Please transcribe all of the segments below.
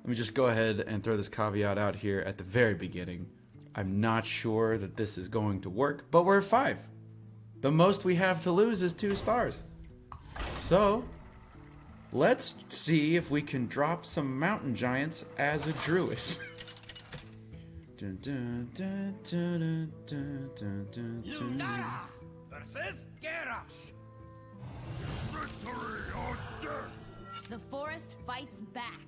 Let me just go ahead and throw this caveat out here at the very beginning. I'm not sure that this is going to work, but we're at 5. The most we have to lose is 2 stars. So, let's see if we can drop some mountain giants as a druid. Lunara versus Garrosh. Victory or death. The forest fights back.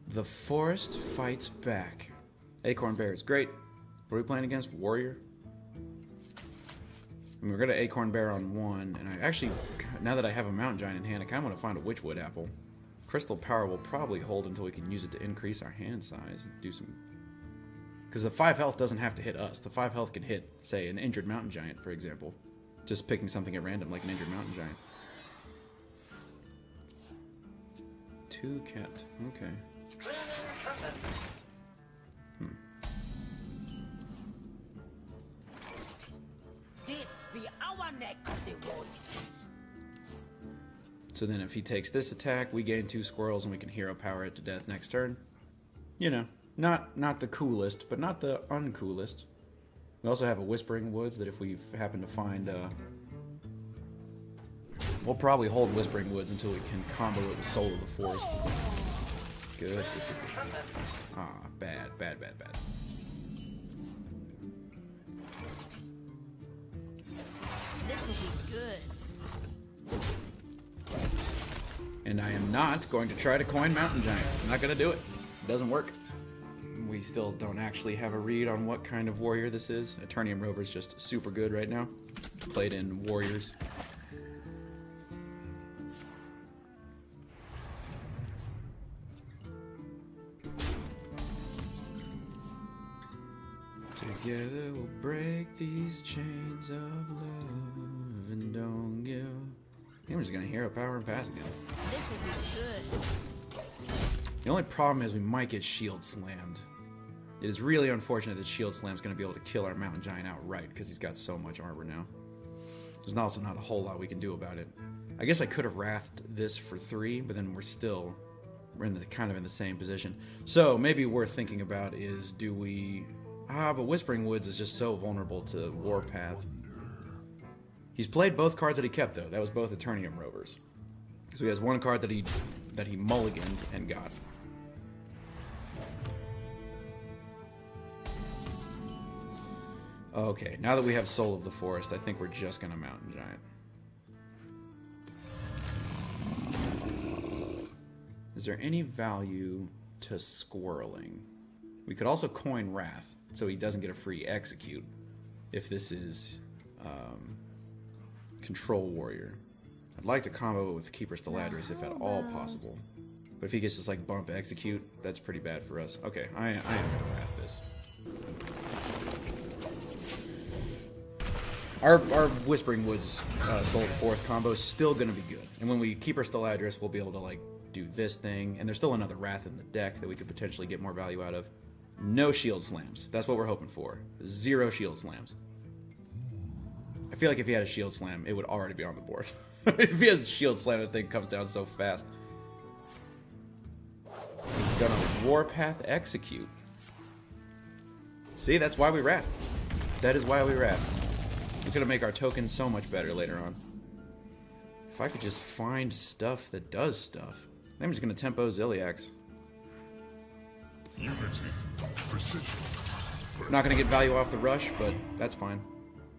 The forest fights back. Acorn Bear is great. What are we playing against? Warrior? I mean, we're going to Acorn Bear on 1, and I actually, now that I have a Mountain Giant in hand, I kind of want to find a Witchwood Apple. Crystal Power will probably hold until we can use it to increase our hand size and do some... Because the 5 health doesn't have to hit us. The 5 health can hit, say, an injured Mountain Giant, for example. Just picking something at random, like an injured Mountain Giant. 2 kept. Okay. This the hour neck of the warriors. So then if he takes this attack, we gain 2 squirrels and we can hero power it to death next turn. You know, not the coolest, but not the uncoolest. We also have a Whispering Woods that if we happen to find... we'll probably hold Whispering Woods until we can combo it with Soul of the Forest. Good. Ah, bad. This will be good. And I am not going to try to coin Mountain Giant. I'm not going to do it. It doesn't work. We still don't actually have a read on what kind of warrior this is. Eternium Rover is just super good right now. Played in Warriors. Together we'll break these chains of love and don't give. I think I'm just gonna hero power and pass again. This will be good. The only problem is we might get shield slammed. It is really unfortunate that shield slam's gonna be able to kill our Mountain Giant outright because he's got so much armor now. There's also not a whole lot we can do about it. I guess I could have wrathed this for 3, but then we're in the kind of in the same position. So maybe worth thinking about is do we... but Whispering Woods is just so vulnerable to Warpath. He's played both cards that he kept, though. That was both Eternium Rovers. So he has one card that he mulliganed and got. Okay, now that we have Soul of the Forest, I think we're just gonna Mountain Giant. Is there any value to squirreling? We could also coin Wrath, so he doesn't get a free execute if this is Control Warrior. I'd like to combo it with Keeper Steladris if at all possible. But if he gets just like bump execute, that's pretty bad for us. Okay, I am gonna Wrath this. Our Whispering Woods Soul of the Forest combo is still gonna be good. And when we Keeper Steladris, we'll be able to like do this thing. And there's still another Wrath in the deck that we could potentially get more value out of. No shield slams. That's what we're hoping for. 0 shield slams. I feel like if he had a shield slam, it would already be on the board. If he has a shield slam, that thing comes down so fast. He's gonna Warpath execute. See, that's why we Wrath. That is why we Wrath. It's gonna make our tokens so much better later on. If I could just find stuff that does stuff. I'm just gonna tempo Ziliax. Unity, precision. Not going to get value off the rush, but that's fine.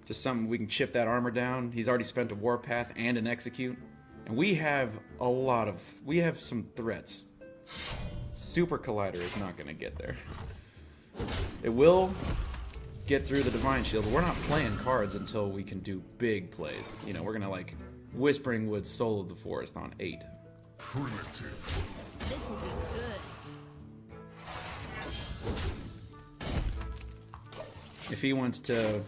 Just something we can chip that armor down. He's already spent a Warpath and an Execute. And we have we have some threats. Super Collider is not going to get there. It will get through the Divine Shield, but we're not playing cards until we can do big plays. You know, we're going to like Whispering Woods Soul of the Forest on 8. Primitive. This will be good. If he wants to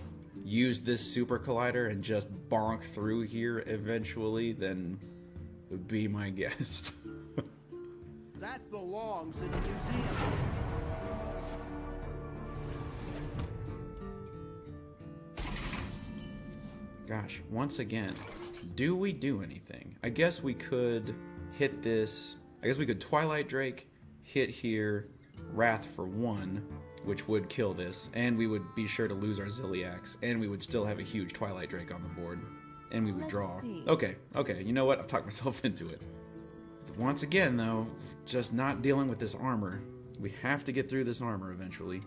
use this Super Collider and just bonk through here eventually, then be my guest. That belongs in a museum. Gosh, once again, do we do anything? I guess we could hit this. I guess we could Twilight Drake hit here, Wrath for 1, which would kill this, and we would be sure to lose our Ziliax, and we would still have a huge Twilight Drake on the board, and we would draw. see. Okay, you know what? I've talked myself into it. Once again, though, just not dealing with this armor. We have to get through this armor eventually.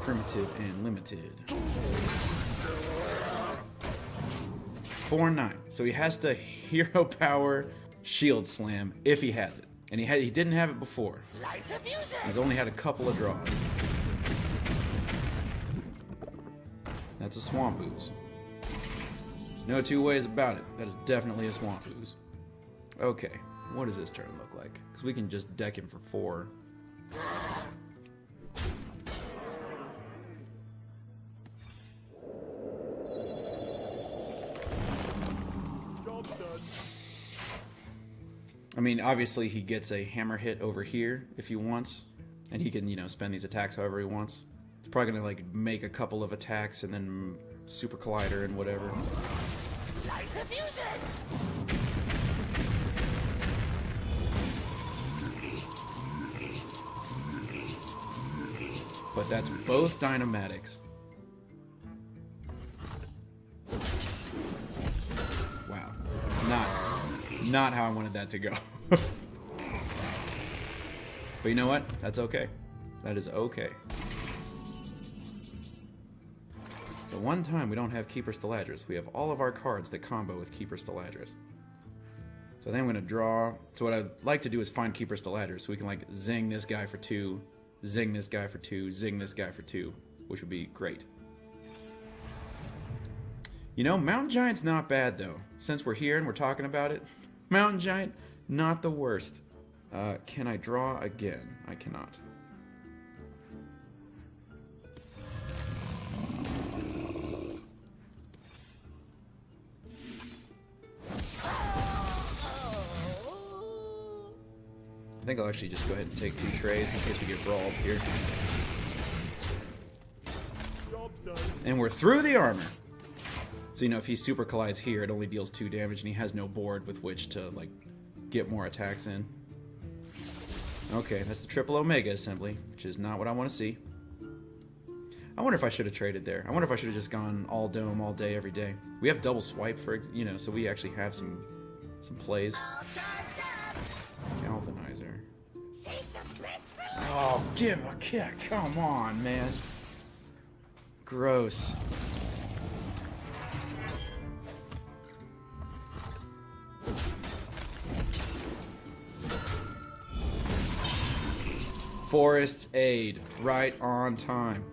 Primitive and limited. 4-9. So he has to hero power shield slam if he has it. And he didn't have it before. He's only had a couple of draws. That's a swamp ooze. No two ways about it. That is definitely a swamp ooze. Okay, what does this turn look like? Because we can just deck him for 4. I mean, obviously he gets a hammer hit over here if he wants, and he can, you know, spend these attacks however he wants. He's probably gonna like make a couple of attacks and then super collider and whatever. Light the fuses! But that's both Dynamatics. Wow, not how I wanted that to go. But you know what? That's okay. That is okay. The one time we don't have Keeper Steladris, we have all of our cards that combo with Keeper Steladris. So I think I'm going to draw. So what I'd like to do is find Keeper Steladris so we can like zing this guy for 2, zing this guy for 2, zing this guy for 2, which would be great. You know, Mountain Giant's not bad though. Since we're here and we're talking about it, Mountain Giant, not the worst. Can I draw again? I cannot. I think I'll actually just go ahead and take 2 trays in case we get brawled here. And we're through the armor. So, you know, if he super collides here, it only deals 2 damage and he has no board with which to, like, get more attacks in. Okay, that's the triple Omega assembly, which is not what I want to see. I wonder if I should have traded there. I wonder if I should have just gone all dome all day, every day. We have double swipe for, you know, so we actually have some plays. Galvanizer. Oh, give a kick. Come on, man. Gross. Forest's Aid, right on time.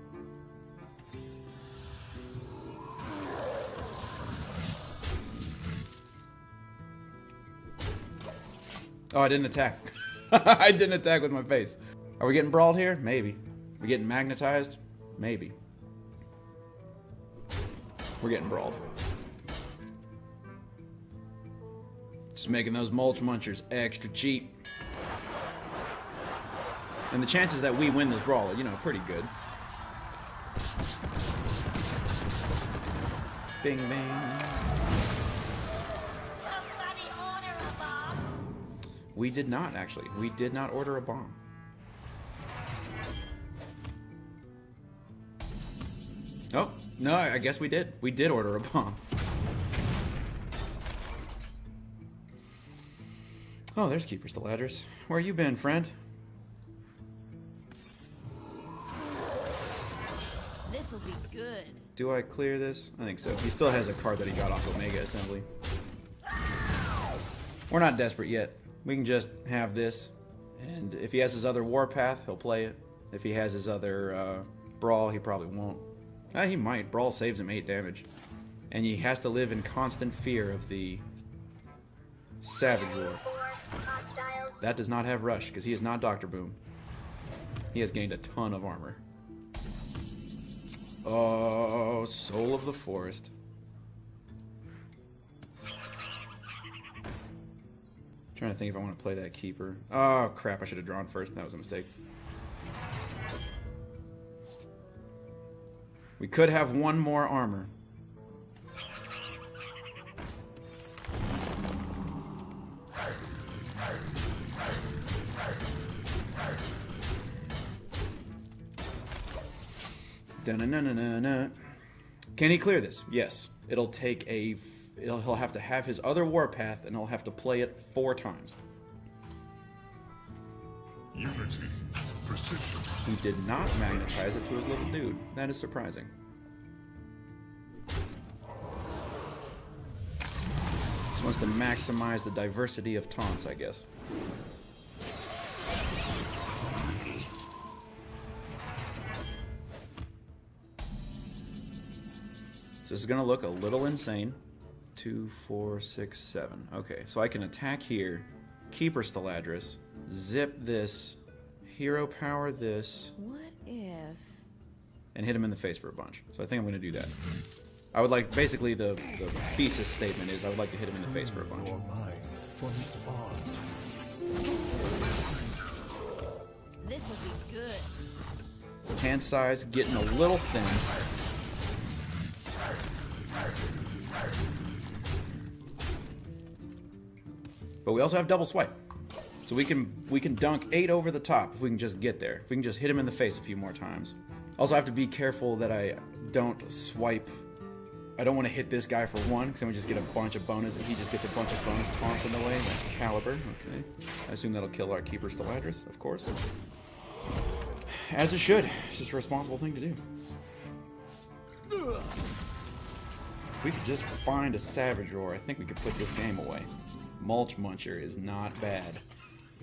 Oh, I didn't attack. I didn't attack with my face. Are we getting brawled here? Maybe. We getting magnetized? Maybe. We're getting brawled. Just making those mulch munchers extra cheap. And the chances that we win this brawl are, you know, pretty good. Bing, bing. Somebody order a bomb. We did not, actually. We did not order a bomb. Oh, no, I guess we did. We did order a bomb. Oh, there's Keeper Steladris. Where you been, friend? This'll be good. Do I clear this? I think so. He still has a card that he got off Omega Assembly. We're not desperate yet. We can just have this. And if he has his other Warpath, he'll play it. If he has his other Brawl, he probably won't. He might. Brawl saves him 8 damage. And he has to live in constant fear of the Savage War. That does not have Rush, because he is not Dr. Boom. He has gained a ton of armor. Oh, Soul of the Forest. Trying to think if I want to play that Keeper. Oh, crap, I should have drawn first. That was a mistake. We could have one more armor. Da-na-na-na-na-na. Can he clear this? Yes. It'll take a... He'll have to have his other warpath, and he'll have to play it 4 times. Unity. Precision. He did not magnetize it to his little dude. That is surprising. Just wants to maximize the diversity of taunts, I guess. So this is going to look a little insane. 2, 4, 6, 7. Okay, so I can attack here, Keeper Steladris, zip this, hero power this, What if? and hit him in the face for a bunch. So I think I'm going to do that. I would like, basically the thesis statement is I would like to hit him in the face for a bunch. Your mind for its art. This'll be good. Hand size getting a little thin. But we also have double swipe. So we can dunk 8 over the top if we can just get there. If we can just hit him in the face a few more times. Also have to be careful that I don't swipe. I don't want to hit this guy for 1, because then we just get a bunch of bonus. He just gets a bunch of bonus taunts in the way. That's Caliber. Okay. I assume that'll kill our Keeper Steladris, of course. As it should. It's just a responsible thing to do. If we could just find a Savage Roar, I think we could put this game away. Mulch Muncher is not bad.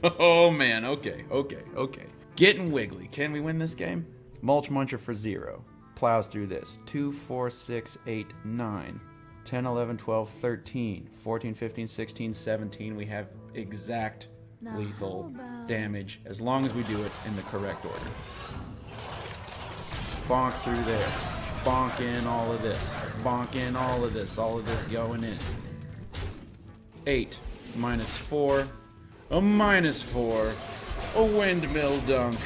Oh man, okay. Getting wiggly. Can we win this game? Mulch Muncher for 0. Plows through this. 2, 4, 6, 8, 9, 10, 11, 12, 13, 14, 15, 16, 17. We have exact lethal damage as long as we do it in the correct order. Bonk through there. Bonk in all of this. Bonk in all of this. All of this going in. 8. -4. A -4. A windmill dunk.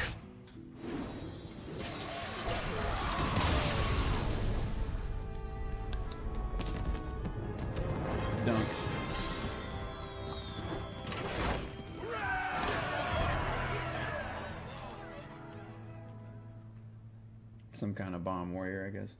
Dunk. Some kind of bomb warrior, I guess.